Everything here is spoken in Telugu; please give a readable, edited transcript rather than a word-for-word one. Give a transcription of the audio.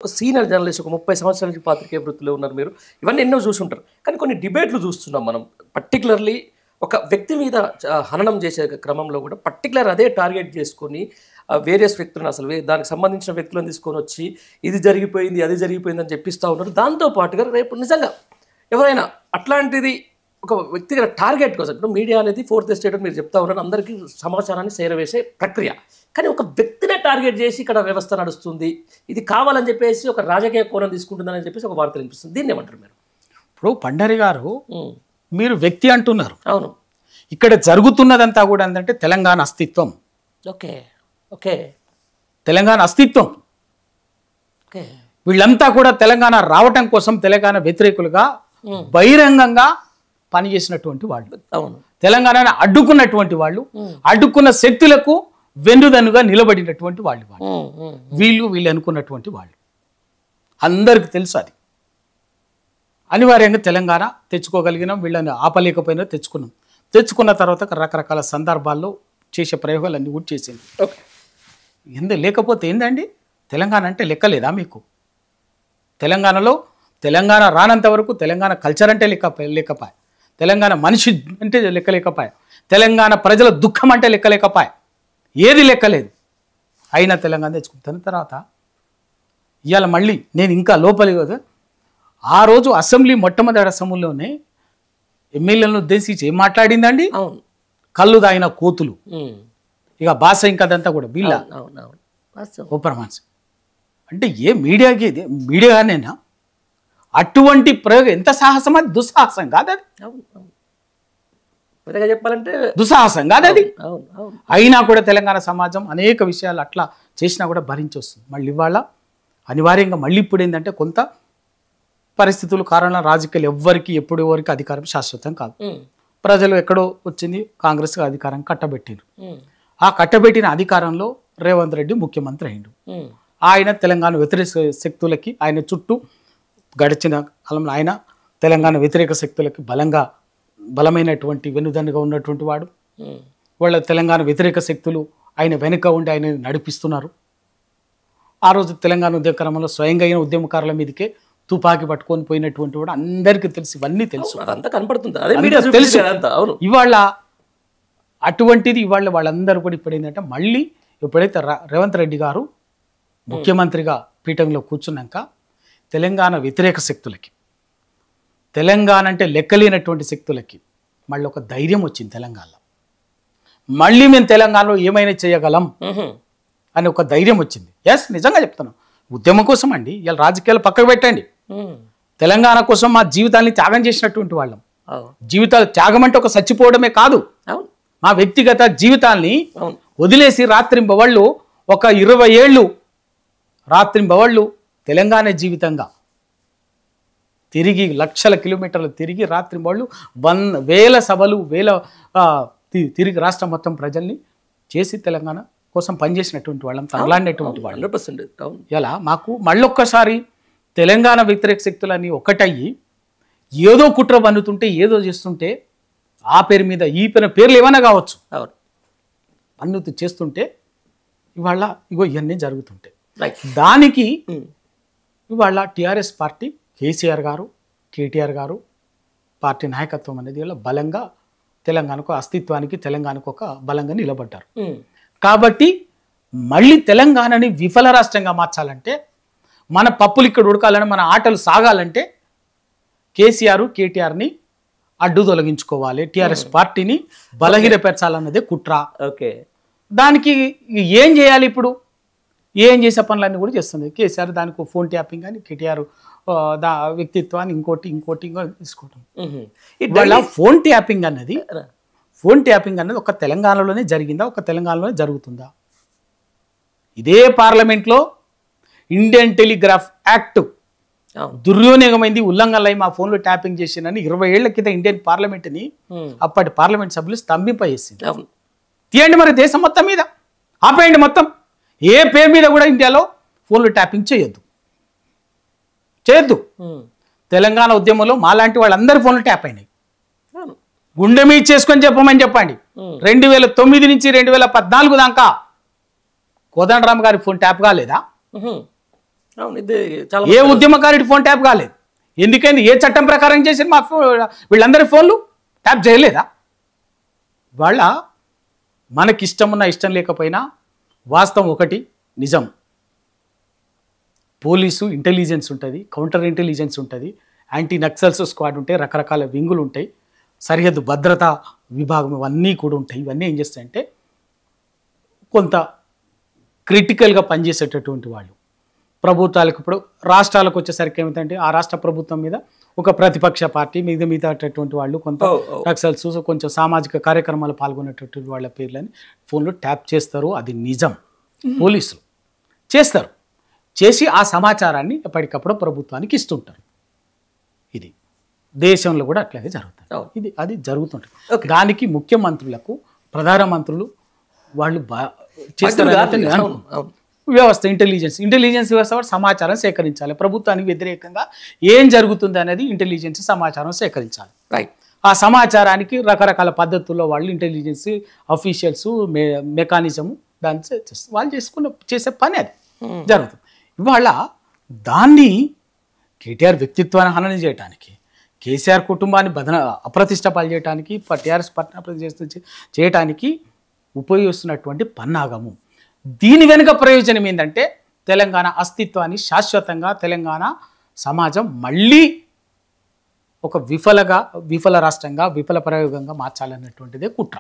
ఒక సీనియర్ జర్నలిస్ట్, ఒక 30 సంవత్సరాల నుంచి పాత్రికేయ వృత్తిలో ఉన్నారు మీరు, ఇవన్నీ ఎన్నో చూసుంటారు. కానీ కొన్ని డిబేట్లు చూస్తున్నాం మనం. పర్టికులర్లీ ఒక వ్యక్తి మీద హననం చేసే క్రమంలో కూడా పర్టికులర్ అదే టార్గెట్ చేసుకొని వేరియస్ వ్యక్తులను, అసలు దానికి సంబంధించిన వ్యక్తులను తీసుకొని వచ్చి ఇది జరిగిపోయింది అది జరిగిపోయింది అని చెప్పిస్తూ ఉన్నారు. దాంతోపాటుగా రేపు నిజంగా ఎవరైనా అట్లాంటిది ఒక వ్యక్తిగత టార్గెట్ కోసం, ఇప్పుడు మీడియా అనేది ఫోర్త్ ఎస్టేట్ మీరు చెప్తా ఉన్నారు, అందరికీ సమాచారాన్ని చేరవేసే ప్రక్రియ. కానీ ఒక వ్యక్తినే టార్గెట్ చేసి ఇక్కడ వ్యవస్థ నడుస్తుంది, ఇది కావాలని చెప్పేసి ఒక రాజకీయ కోణం తీసుకుంటుందని చెప్పేసి ఒక వార్త వినిపిస్తుంది. దీన్ని ఏమంటారు మీరు? ఇప్పుడు పండరి గారు మీరు వ్యక్తి అంటున్నారు. అవును. ఇక్కడ జరుగుతున్నదంతా కూడా ఏంటంటే తెలంగాణ అస్తిత్వం. ఓకే ఓకే తెలంగాణ అస్తిత్వం. ఓకే వీళ్ళంతా కూడా తెలంగాణ రావటం కోసం తెలంగాణ వ్యతిరేకులుగా బహిరంగంగా పనిచేసినటువంటి వాళ్ళు, అవును, తెలంగాణను అడ్డుకున్నటువంటి వాళ్ళు, అడ్డుకున్న శక్తులకు వెన్నుదన్నుగా నిలబడినటువంటి వాళ్ళు, వీళ్ళు అనుకున్నటువంటి వాళ్ళు అందరికి తెలుసు. అది అనివార్యంగా తెలంగాణ తెచ్చుకోగలిగినాం, వీళ్ళని ఆపలేకపోయినా తెచ్చుకున్న తర్వాత రకరకాల సందర్భాల్లో చేసే ప్రయోగాలు అన్నీ కూడా చేసింది. లేకపోతే ఏందండి, తెలంగాణ అంటే లెక్కలేదా మీకు? తెలంగాణలో తెలంగాణ రానంత వరకు తెలంగాణ కల్చర్ అంటే లేకపాయ, తెలంగాణ మనిషి అంటే లెక్కలేకపాయ, తెలంగాణ ప్రజల దుఃఖం అంటే లెక్కలేకపాయ, ఏది లెక్కలేదు. అయినా తెలంగాణ తెచ్చుకుంటాను. తర్వాత ఇవాళ మళ్ళీ నేను ఇంకా లోపలి కదా, ఆ రోజు అసెంబ్లీ మొట్టమొదటి అసెంబ్లీలోనే ఎమ్మెల్యేలను ఉద్దేశించి ఏం మాట్లాడిందండి? కళ్ళు తాగిన కోతులు, ఇక భాష ఇంకదంతా కూడా వీళ్ళ ఓపరమాన్స్ అంటే ఏ మీడియాకి మీడియానేనా? అటువంటి ప్రయోగం ఎంత సాహసం, అది దుస్సాహసం కాదు, అది చెప్పాలంటే దుస్సాహసం కాదు అది. అయినా కూడా తెలంగాణ సమాజం అనేక విషయాలు అట్లా చేసినా కూడా భరించి వస్తుంది. మళ్ళీ ఇవాళ అనివార్యంగా మళ్ళీ ఇప్పుడు ఏంటంటే కొంత పరిస్థితులు కారణం, రాజకీయాలు ఎవ్వరికి ఎవరికి అధికారం శాశ్వతం కాదు. ప్రజలు ఎక్కడో వచ్చింది, కాంగ్రెస్ అధికారం కట్టబెట్టిండ్రు. ఆ కట్టబెట్టిన అధికారంలో రేవంత్ రెడ్డి ముఖ్యమంత్రి అయిండు. ఆయన తెలంగాణ వ్యతిరేక శక్తులకి, ఆయన చుట్టూ గడిచిన కాలంలో ఆయన తెలంగాణ వ్యతిరేక శక్తులకి బలమైనటువంటి వెన్నుదన్నుగా ఉన్నటువంటి వాడు. వాళ్ళ తెలంగాణ వ్యతిరేక శక్తులు ఆయన వెనుక ఉండి ఆయన నడిపిస్తున్నారు. ఆ రోజు తెలంగాణ ఉద్యమక్రమంలో స్వయంగా అయిన ఉద్యమకారుల మీదకే తుపాకీ పట్టుకొని పోయినటువంటి వాడు అందరికీ తెలుసు, ఇవన్నీ తెలుసు, అదంతా కనపడుతుంది, తెలుసు. ఇవాళ అటువంటిది ఇవాళ వాళ్ళందరూ కూడా ఇప్పుడు ఏంటంటే మళ్ళీ ఎప్పుడైతే రేవంత్ రెడ్డి గారు ముఖ్యమంత్రిగా పీఠంలో కూర్చున్నాక తెలంగాణ వ్యతిరేక శక్తులకి, తెలంగాణ అంటే లెక్కలేనటువంటి శక్తులకి మళ్ళీ ఒక ధైర్యం వచ్చింది. తెలంగాణలో మళ్ళీ మేము తెలంగాణలో ఏమైనా చేయగలం అని ఒక ధైర్యం వచ్చింది. నిజంగా చెప్తున్నాం, ఉద్యమం కోసం అండి. ఇలా రాజకీయాలు పక్కకు పెట్టండి, తెలంగాణ కోసం మా జీవితాన్ని త్యాగం చేసినటువంటి వాళ్ళం. జీవితాలు త్యాగం అంటే ఒక చచ్చిపోవడమే కాదు, మా వ్యక్తిగత జీవితాన్ని వదిలేసి రాత్రింబవళ్ళు ఒక 20 ఏళ్ళు రాత్రింబవళ్ళు తెలంగాణ జీవితంగా తిరిగి లక్షల కిలోమీటర్లు తిరిగి రాత్రింబవళ్ళు వేల సభలు తిరిగి రాష్ట్రం మొత్తం ప్రజల్ని చేసి తెలంగాణ కోసం పనిచేసినటువంటి వాళ్ళం, తగలాడినటువంటి వాళ్ళు. 100%. ఇలా మాకు మళ్ళొక్కసారి తెలంగాణ వ్యతిరేక శక్తులన్నీ ఒకటయ్యి ఏదో కుట్ర పన్నుతుంటే, ఏదో చేస్తుంటే, ఆ పేరు మీద ఈ పేర్లు ఏమైనా కావచ్చు, పన్నుతూ చేస్తుంటే ఇవాళ ఇవన్నీ జరుగుతుంటాయి. దానికి ఇవాళ టీఆర్ఎస్ పార్టీ, కేసీఆర్ గారు, కేటీఆర్ గారు పార్టీ నాయకత్వం అనేది బలంగా తెలంగాణకు అస్తిత్వానికి, తెలంగాణకు ఒక బలంగా నిలబడ్డారు. కాబట్టి మళ్ళీ తెలంగాణని విఫల రాష్ట్రంగా మార్చాలంటే, మన పప్పులు ఇక్కడ ఉడకాలని, మన ఆటలు సాగాలంటే కేసీఆర్ కేటీఆర్ని అడ్డు తొలగించుకోవాలి, టీఆర్ఎస్ పార్టీని బలహీనపరచాలన్నదే కుట్ర. దానికి ఏం చేయాలి? ఇప్పుడు ఏం చేసే పనులన్నీ కూడా చేస్తుంది కేసీఆర్. దానికి ఫోన్ ట్యాపింగ్ అని, కేటీఆర్ వ్యక్తిత్వాన్ని ఇంకోటి తీసుకోవటం. ఇవాళ ఫోన్ ట్యాపింగ్ అన్నది ఒక తెలంగాణలోనే జరిగిందా, ఒక తెలంగాణలోనే జరుగుతుందా? ఇదే పార్లమెంట్లో ఇండియన్ టెలిగ్రాఫ్ యాక్ట్ దుర్వినియోగమైంది, ఉల్లంఘనలై మా ఫోన్లో ట్యాపింగ్ చేసిందని 20 ఏళ్ల కింద ఇండియన్ పార్లమెంట్ని అప్పటి పార్లమెంట్ సభ్యులు స్తంభింపజేసింది. తీయండి మరి దేశం మొత్తం మీద, ఆపేయండి మొత్తం. ఏ పేరు మీద కూడా ఇండియాలో ఫోన్లో ట్యాపింగ్ చేయొద్దు. తెలంగాణ ఉద్యమంలో మాలాంటి వాళ్ళందరి ఫోన్లు ట్యాప్ అయినాయి. గుండె మీద చేసుకొని చెప్పమని చెప్పండి. 2009 నుంచి 2014 దాకా కోదండరామ్ గారి ఫోన్ ట్యాప్ కాలేదా? అవును, ఇది చాలా ఏ ఉద్యమకారుడి ఫోన్ ట్యాప్ కాలేదు. ఎందుకని? ఏ చట్టం ప్రకారం చేసి మా వీళ్ళందరి ఫోన్లు ట్యాప్ చేయలేదా? వాళ్ళ మనకి ఇష్టం ఉన్నా ఇష్టం లేకపోయినా వాస్తవం ఒకటి నిజం. పోలీసు ఇంటెలిజెన్స్ ఉంటుంది, కౌంటర్ ఇంటెలిజెన్స్ ఉంటుంది, యాంటీ నక్సల్స్ స్క్వాడ్ ఉంటాయి, రకరకాల వింగులు ఉంటాయి, సరిహద్దు భద్రతా విభాగం ఇవన్నీ కూడా ఉంటాయి. ఇవన్నీ ఏం చేస్తాయంటే కొంత క్రిటికల్గా పనిచేసేటటువంటి వాళ్ళు. ప్రభుత్వాలకు ఇప్పుడు రాష్ట్రాలకు వచ్చేసరికి ఏమిటంటే ఆ రాష్ట్ర ప్రభుత్వం మీద ఒక ప్రతిపక్ష పార్టీ మిగతాటటువంటి వాళ్ళు కొంత నక్సల్స్ కొంచెం సామాజిక కార్యక్రమాలు పాల్గొనేటటువంటి వాళ్ళ పేర్లని ఫోన్లో ట్యాప్ చేస్తారు. అది నిజం. పోలీసులు చేస్తారు. చేసి ఆ సమాచారాన్ని ఎప్పటికప్పుడు ప్రభుత్వానికి ఇస్తుంటారు. ఇది దేశంలో కూడా అట్లాగే జరుగుతుంది. అది జరుగుతుంటుంది. దానికి ముఖ్యమంత్రులకు ప్రధానమంత్రులు వాళ్ళు చేస్తారు. వ్యవస్థ ఇంటెలిజెన్స్ వ్యవస్థ కూడా సమాచారం సేకరించాలి. ప్రభుత్వానికి వ్యతిరేకంగా ఏం జరుగుతుంది అనేది ఇంటెలిజెన్స్ సమాచారం సేకరించాలి. ఆ సమాచారానికి రకరకాల పద్ధతుల్లో వాళ్ళు ఇంటెలిజెన్స్ అఫీషియల్స్ మెకానిజము దాన్ని వాళ్ళు చేసే పని అది జరుగుతుంది. ఇవాళ దాన్ని కేటీఆర్ వ్యక్తిత్వాన్ని హననం చేయడానికి, కేసీఆర్ కుటుంబాన్ని అప్రతిష్ట పాలు చేయడానికి, టీఆర్ఎస్ పట్టణ చేయడానికి ఉపయోగిస్తున్నటువంటి పన్నాగము. దీని వెనుక ప్రయోజనం ఏంటంటే తెలంగాణ అస్తిత్వాన్ని శాశ్వతంగా తెలంగాణ సమాజం మళ్ళీ ఒక విఫల రాష్ట్రంగా విఫల ప్రయోగంగా మార్చాలన్నటువంటిదే కుట్ర.